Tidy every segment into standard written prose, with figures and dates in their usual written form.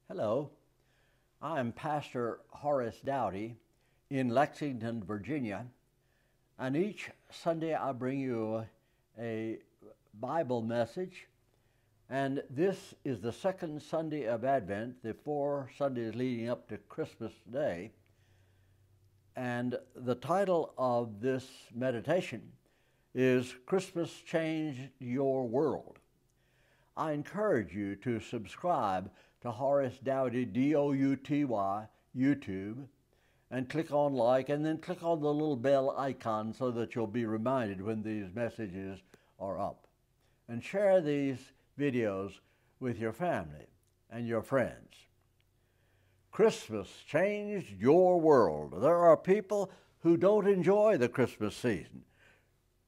Hello, I'm Pastor Horace Douty in Lexington, Virginia, and each Sunday I bring you a Bible message, and this is the second Sunday of Advent, the 4 Sundays leading up to Christmas Day, and the title of this meditation is Christmas Changed Your World. I encourage you to subscribe to Horace Douty, D-O-U-T-Y, YouTube, and click on like, and then click on the little bell icon so that you'll be reminded when these messages are up. And share these videos with your family and your friends. Christmas changed your world. There are people who don't enjoy the Christmas season.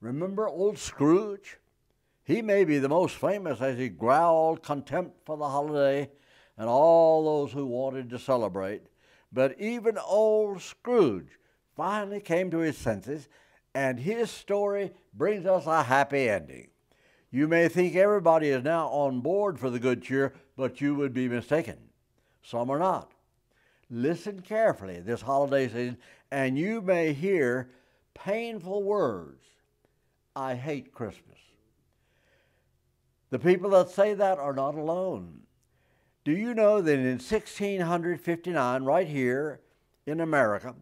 Remember old Scrooge? He may be the most famous as he growled contempt for the holiday and all those who wanted to celebrate. But even old Scrooge finally came to his senses, and his story brings us a happy ending. You may think everybody is now on board for the good cheer, but you would be mistaken. Some are not. Listen carefully this holiday season, and you may hear painful words. I hate Christmas. The people that say that are not alone. Do you know that in 1659, right here in America,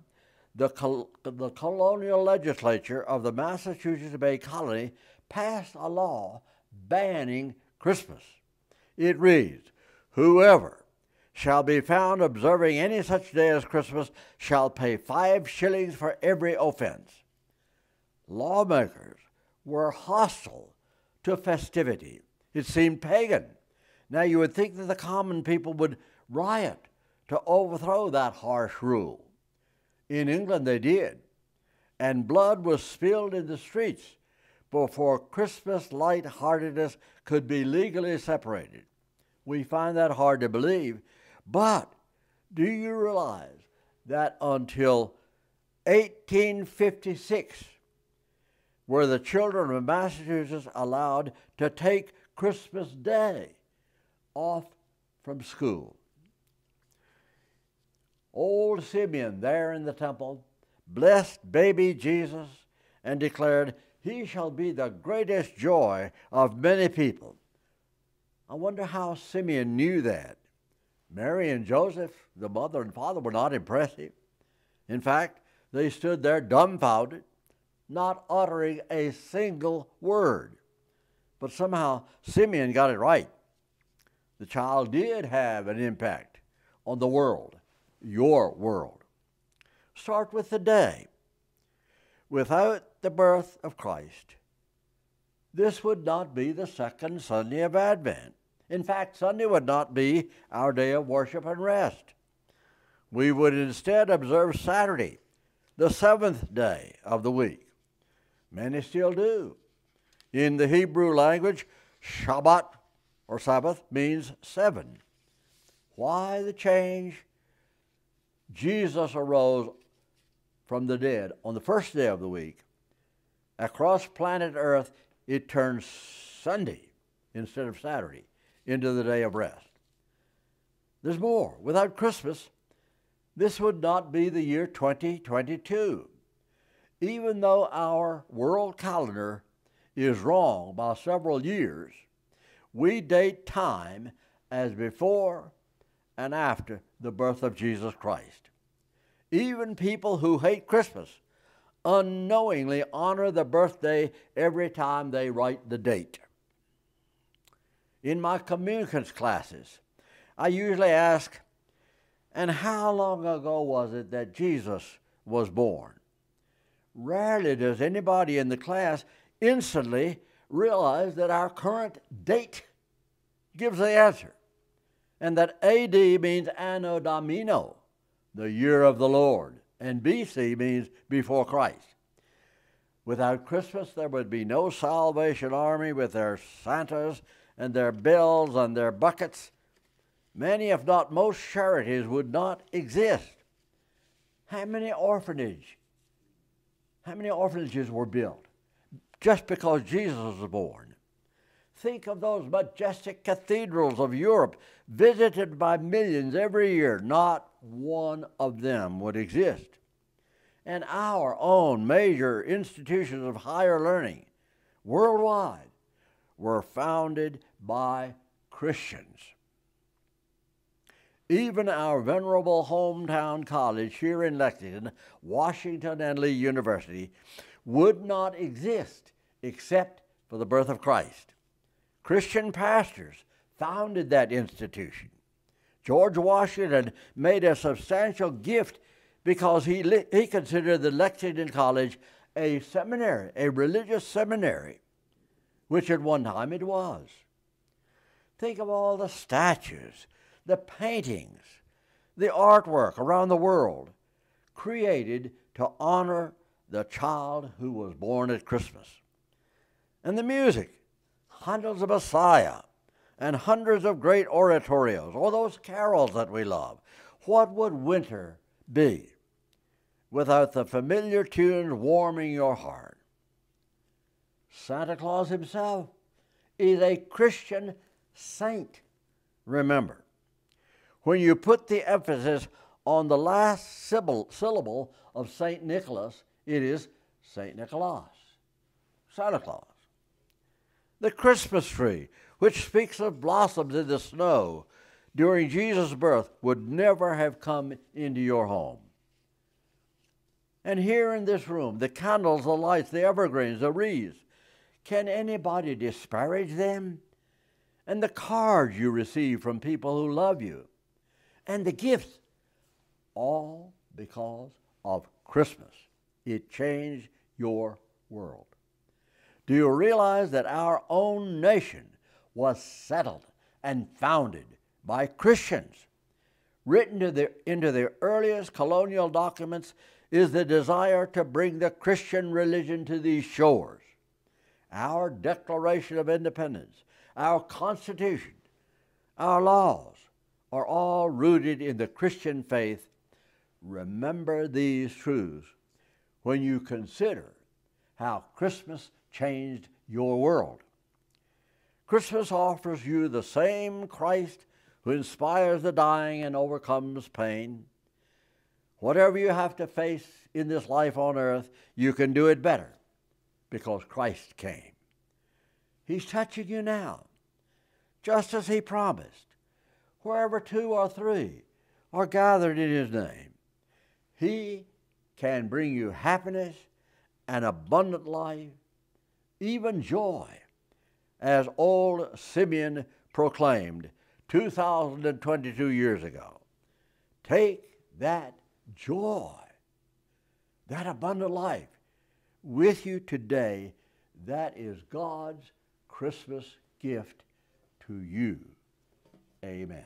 the colonial legislature of the Massachusetts Bay Colony passed a law banning Christmas? It reads, "Whoever shall be found observing any such day as Christmas shall pay 5 shillings for every offense." Lawmakers were hostile to festivity. It seemed pagan. Now you would think that the common people would riot to overthrow that harsh rule. In England they did, and blood was spilled in the streets before Christmas lightheartedness could be legally separated. We find that hard to believe, but do you realize that until 1856 were the children of Massachusetts allowed to take Christmas Day off from school? Old Simeon there in the temple blessed baby Jesus and declared, "He shall be the greatest joy of many people." I wonder how Simeon knew that. Mary and Joseph, the mother and father, were not impressive. In fact, they stood there dumbfounded, not uttering a single word. But somehow Simeon got it right. The child did have an impact on the world, your world. Start with the day. Without the birth of Christ, this would not be the second Sunday of Advent. In fact, Sunday would not be our day of worship and rest. We would instead observe Saturday, the 7th day of the week. Many still do. In the Hebrew language, Shabbat or Sabbath means 7. Why the change? Jesus arose from the dead on the first day of the week. Across planet Earth, it turns Sunday instead of Saturday into the day of rest. There's more. Without Christmas, this would not be the year 2022. Even though our world calendar is wrong by several years, we date time as before and after the birth of Jesus Christ. Even people who hate Christmas unknowingly honor the birthday every time they write the date. In my communicants classes, I usually ask, "And how long ago was it that Jesus was born?" Rarely does anybody in the class instantly realize that our current date gives the answer, and that AD means Anno Domini, the year of the Lord, and BC means before Christ. Without Christmas, there would be no Salvation Army with their Santas and their bells and their buckets. Many, if not most, charities would not exist. How many orphanages were built just because Jesus was born? Think of those majestic cathedrals of Europe visited by millions every year. Not one of them would exist. And our own major institutions of higher learning worldwide were founded by Christians. Even our venerable hometown college here in Lexington, Washington and Lee University, would not exist except for the birth of Christ. Christian pastors founded that institution. George Washington made a substantial gift because he considered the Lexington College a seminary, a religious seminary, which at one time it was. Think of all the statues, the paintings, the artwork around the world created to honor the child who was born at Christmas. And the music, Handel's Messiah, and hundreds of great oratorios, or those carols that we love. What would winter be without the familiar tunes warming your heart? Santa Claus himself is a Christian saint, remember. When you put the emphasis on the last syllable of St. Nicholas, it is St. Nicholas, Santa Claus. The Christmas tree, which speaks of blossoms in the snow during Jesus' birth, would never have come into your home. And here in this room, the candles, the lights, the evergreens, the wreaths, can anybody disparage them? And the cards you receive from people who love you, and the gifts, all because of Christmas. It changed your world. Do you realize that our own nation was settled and founded by Christians? Written into the earliest colonial documents is the desire to bring the Christian religion to these shores. Our Declaration of Independence, our Constitution, our laws are all rooted in the Christian faith. Remember these truths when you consider how Christmas changed your world. Christmas offers you the same Christ who inspires the dying and overcomes pain. Whatever you have to face in this life on earth, you can do it better because Christ came. He's touching you now, just as he promised. Wherever two or three are gathered in his name, he can bring you happiness and abundant life, even joy, as old Simeon proclaimed 2,022 years ago. Take that joy, that abundant life with you today. That is God's Christmas gift to you. Amen.